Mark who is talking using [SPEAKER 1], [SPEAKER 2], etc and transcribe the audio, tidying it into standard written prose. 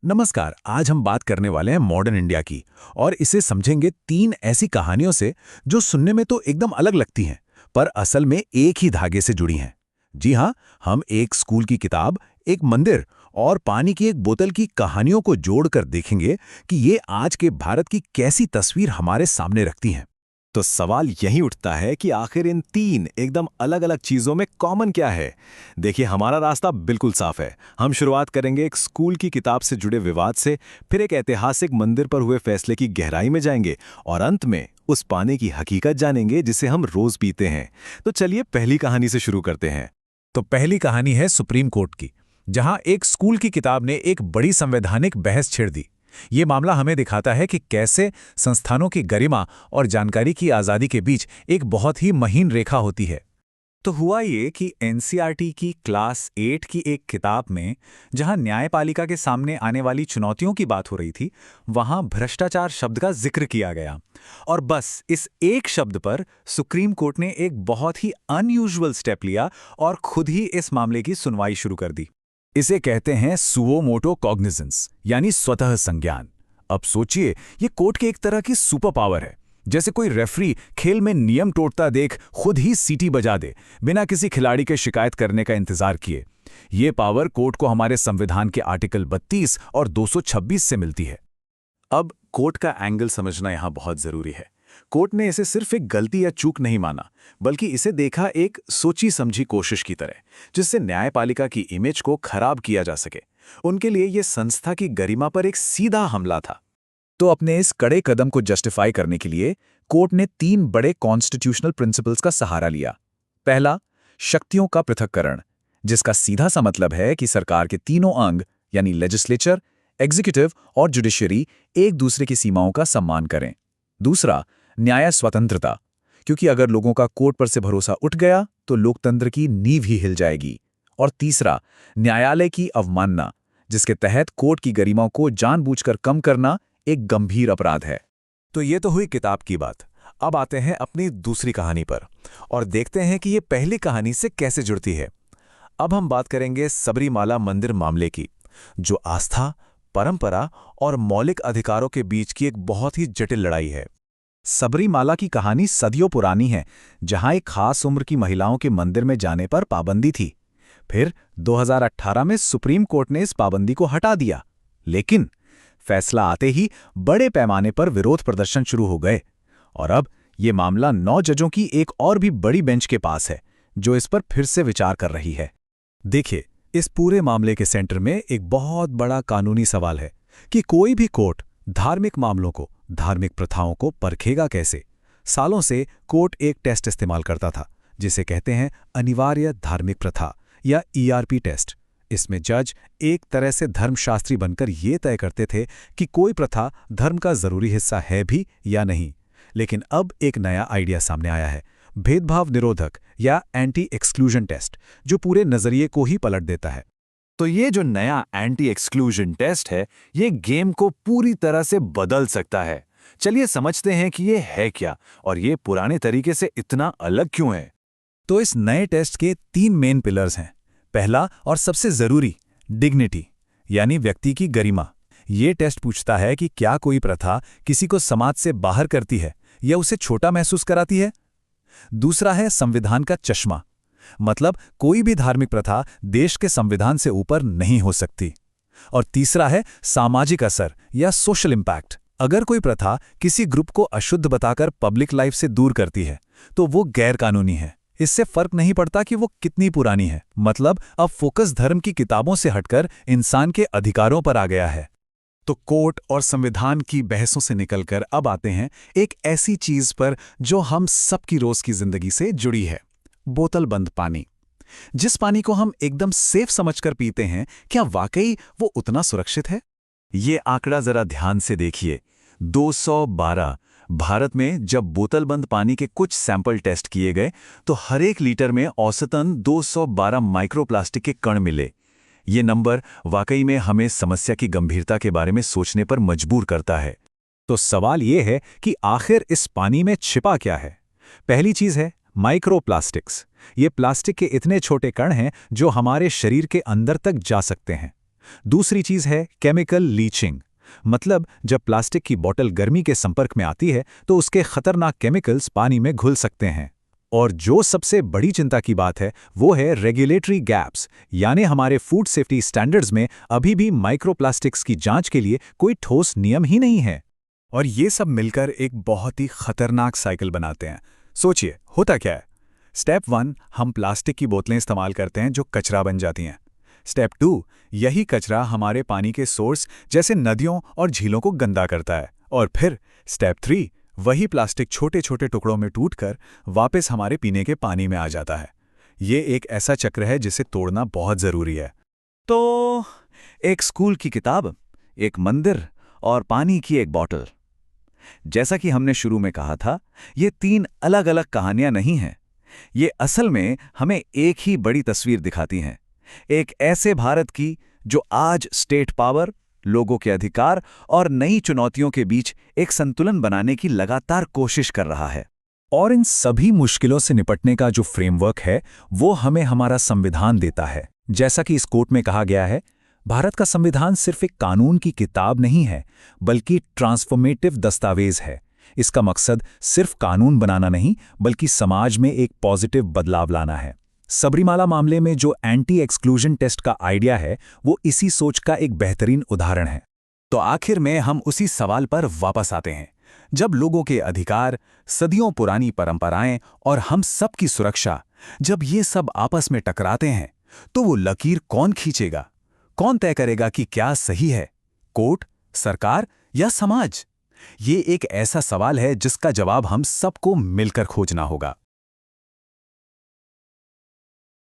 [SPEAKER 1] नमस्कार। आज हम बात करने वाले हैं मॉडर्न इंडिया की और इसे समझेंगे तीन ऐसी कहानियों से जो सुनने में तो एकदम अलग लगती हैं, पर असल में एक ही धागे से जुड़ी हैं। जी हाँ, हम एक स्कूल की किताब, एक मंदिर और पानी की एक बोतल की कहानियों को जोड़कर देखेंगे कि ये आज के भारत की कैसी तस्वीर हमारे सामने रखती हैं।
[SPEAKER 2] तो सवाल यही उठता है कि आखिर इन तीन एकदम अलग-अलग चीजों में कॉमन क्या है। देखिए, हमारा रास्ता बिल्कुल साफ है। हम शुरुआत करेंगे एक स्कूल की किताब से जुड़े विवाद से, फिर एक ऐतिहासिक मंदिर पर हुए फैसले की गहराई में जाएंगे और अंत में उस पानी की हकीकत जानेंगे जिसे हम रोज पीते हैं। तो चलिए पहली कहानी से शुरू करते हैं।
[SPEAKER 1] तो पहली कहानी है सुप्रीम कोर्ट की, जहां एक स्कूल की किताब ने एक बड़ी संवैधानिक बहस छेड़ दी। ये मामला हमें दिखाता है कि कैसे संस्थानों की गरिमा और जानकारी की आज़ादी के बीच एक बहुत ही महीन रेखा होती है।
[SPEAKER 3] तो हुआ ये कि एनसीईआरटी की क्लास 8 की एक किताब में जहां न्यायपालिका के सामने आने वाली चुनौतियों की बात हो रही थी, वहां भ्रष्टाचार शब्द का जिक्र किया गया। और बस इस एक शब्द पर सुप्रीम कोर्ट ने एक बहुत ही अनयूजुअल स्टेप लिया और खुद ही इस मामले की सुनवाई शुरू कर दी।
[SPEAKER 1] इसे कहते हैं सुओ मोटो कॉग्निजेंस, यानी स्वतः संज्ञान। अब सोचिए, ये कोर्ट के एक तरह की सुपर पावर है। जैसे कोई रेफरी खेल में नियम तोड़ता देख खुद ही सीटी बजा दे, बिना किसी खिलाड़ी के शिकायत करने का इंतजार किए। ये पावर कोर्ट को हमारे संविधान के आर्टिकल 32 और 226 से मिलती है।
[SPEAKER 2] अब कोर्ट का एंगल समझना यहाँ बहुत जरूरी है। कोर्ट ने इसे सिर्फ एक गलती या चूक नहीं माना, बल्कि इसे देखा एक सोची समझी कोशिश की तरह, जिससे न्यायपालिका की इमेज को खराब किया जा सके। उनके लिए यह संस्था की गरिमा पर एक सीधा हमला था।
[SPEAKER 3] तो अपने इस कड़े कदम को जस्टिफाई करने के लिए कोर्ट ने तीन बड़े कॉन्स्टिट्यूशनल प्रिंसिपल्स का सहारा लिया। पहला, शक्तियों का पृथक्करण, जिसका सीधा सा मतलब है कि सरकार के तीनों अंग यानी लेजिस्लेचर, एग्जीक्यूटिव और जुडिशरी एक दूसरे की सीमाओं का सम्मान करें। दूसरा, न्याय स्वतंत्रता, क्योंकि अगर लोगों का कोर्ट पर से भरोसा उठ गया तो लोकतंत्र की नींव ही हिल जाएगी। और तीसरा, न्यायालय की अवमानना, जिसके तहत कोर्ट की गरिमा को जानबूझकर कम करना एक गंभीर अपराध है।
[SPEAKER 1] तो ये तो हुई किताब की बात। अब आते हैं अपनी दूसरी कहानी पर और देखते हैं कि ये पहली कहानी से कैसे जुड़ती है। अब हम बात करेंगे सबरीमाला मंदिर मामले की, जो आस्था, परंपरा और मौलिक अधिकारों के बीच की एक बहुत ही जटिल लड़ाई है।
[SPEAKER 3] सबरीमाला की कहानी सदियों पुरानी है, जहां एक खास उम्र की महिलाओं के मंदिर में जाने पर पाबंदी थी। फिर 2018 में सुप्रीम कोर्ट ने इस पाबंदी को हटा दिया, लेकिन फैसला आते ही बड़े पैमाने पर विरोध प्रदर्शन शुरू हो गए और अब ये मामला 9 जजों की एक और भी बड़ी बेंच के पास है, जो इस पर फिर से विचार कर रही है।
[SPEAKER 1] देखिए, इस पूरे मामले के सेंटर में एक बहुत बड़ा कानूनी सवाल है कि कोई भी कोर्ट धार्मिक मामलों को, धार्मिक प्रथाओं को परखेगा कैसे। सालों से कोर्ट एक टेस्ट इस्तेमाल करता था, जिसे कहते हैं अनिवार्य धार्मिक प्रथा या ईआरपी टेस्ट। इसमें जज एक तरह से धर्मशास्त्री बनकर ये तय करते थे कि कोई प्रथा धर्म का जरूरी हिस्सा है भी या नहीं। लेकिन अब एक नया आइडिया सामने आया है, भेदभाव निरोधक या एंटी एक्सक्लूजन टेस्ट, जो पूरे नजरिए को ही पलट देता है।
[SPEAKER 2] तो ये जो नया एंटी एक्सक्लूजन टेस्ट है, ये गेम को पूरी तरह से बदल सकता है। चलिए समझते हैं कि ये है क्या और ये पुराने तरीके से इतना अलग क्यों है।
[SPEAKER 3] तो इस नए टेस्ट के 3 मेन पिलर्स हैं। पहला और सबसे जरूरी, डिग्निटी, यानी व्यक्ति की गरिमा। ये टेस्ट पूछता है कि क्या कोई प्रथा किसी को समाज से बाहर करती है या उसे छोटा महसूस कराती है। दूसरा है संविधान का चश्मा, मतलब कोई भी धार्मिक प्रथा देश के संविधान से ऊपर नहीं हो सकती। और तीसरा है सामाजिक असर या सोशल इंपैक्ट। अगर कोई प्रथा किसी ग्रुप को अशुद्ध बताकर पब्लिक लाइफ से दूर करती है तो वो गैर कानूनी है। इससे फर्क नहीं पड़ता कि वो कितनी पुरानी है। मतलब अब फोकस धर्म की किताबों से हटकर इंसान के अधिकारों पर आ गया है।
[SPEAKER 1] तो कोर्ट और संविधान की बहसों से निकलकर अब आते हैं एक ऐसी चीज पर जो हम सबकी रोज की जिंदगी से जुड़ी है, बोतल बंद पानी। जिस पानी को हम एकदम सेफ समझकर पीते हैं, क्या वाकई वो उतना सुरक्षित है?
[SPEAKER 2] ये आंकड़ा जरा ध्यान से देखिए, 212। भारत में जब बोतलबंद पानी के कुछ सैंपल टेस्ट किए गए तो हर एक लीटर में औसतन 212 माइक्रोप्लास्टिक के कण मिले। ये नंबर वाकई में हमें समस्या की गंभीरता के बारे में सोचने पर मजबूर करता है।
[SPEAKER 3] तो सवाल ये है कि आखिर इस पानी में छिपा क्या है। पहली चीज है माइक्रोप्लास्टिक्स। ये प्लास्टिक के इतने छोटे कण हैं जो हमारे शरीर के अंदर तक जा सकते हैं।
[SPEAKER 1] दूसरी चीज है केमिकल लीचिंग। मतलब जब प्लास्टिक की बोतल गर्मी के संपर्क में आती है तो उसके खतरनाक केमिकल्स पानी में घुल सकते हैं। और जो सबसे बड़ी चिंता की बात है वो है रेगुलेटरी गैप्स, यानी हमारे फूड सेफ्टी स्टैंडर्ड्स में अभी भी माइक्रोप्लास्टिक्स की जांच के लिए कोई ठोस नियम ही नहीं है।
[SPEAKER 3] और ये सब मिलकर एक बहुत ही खतरनाक साइकिल बनाते हैं। सोचिए होता क्या है। स्टेप 1, हम प्लास्टिक की बोतलें इस्तेमाल करते हैं जो कचरा बन जाती हैं। स्टेप 2, यही कचरा हमारे पानी के सोर्स जैसे नदियों और झीलों को गंदा करता है। और फिर स्टेप 3, वही प्लास्टिक छोटे छोटे टुकड़ों में टूटकर वापस हमारे पीने के पानी में आ जाता है। ये एक ऐसा चक्र है जिसे तोड़ना बहुत ज़रूरी है।
[SPEAKER 2] तो एक स्कूल की किताब, एक मंदिर और पानी की एक बॉटल। जैसा कि हमने शुरू में कहा था, ये 3 अलग अलग कहानियां नहीं हैं। ये असल में हमें एक ही बड़ी तस्वीर दिखाती हैं। एक ऐसे भारत की जो आज स्टेट पावर, लोगों के अधिकार और नई चुनौतियों के बीच एक संतुलन बनाने की लगातार कोशिश कर रहा है।
[SPEAKER 3] और इन सभी मुश्किलों से निपटने का जो फ्रेमवर्क है वो हमें हमारा संविधान देता है। जैसा कि इस कोट में कहा गया है, भारत का संविधान सिर्फ एक कानून की किताब नहीं है बल्कि ट्रांसफॉर्मेटिव दस्तावेज है। इसका मकसद सिर्फ कानून बनाना नहीं बल्कि समाज में एक पॉजिटिव बदलाव लाना है। सबरीमाला मामले में जो एंटी एक्सक्लूजन टेस्ट का आइडिया है वो इसी सोच का एक बेहतरीन उदाहरण है।
[SPEAKER 1] तो आखिर में हम उसी सवाल पर वापस आते हैं। जब लोगों के अधिकार, सदियों पुरानी परंपराएं और हम सब की सुरक्षा, जब ये सब आपस में टकराते हैं तो वो लकीर कौन खींचेगा? कौन तय करेगा कि क्या सही है, कोर्ट, सरकार या समाज? ये एक ऐसा सवाल है जिसका जवाब हम सबको मिलकर खोजना होगा।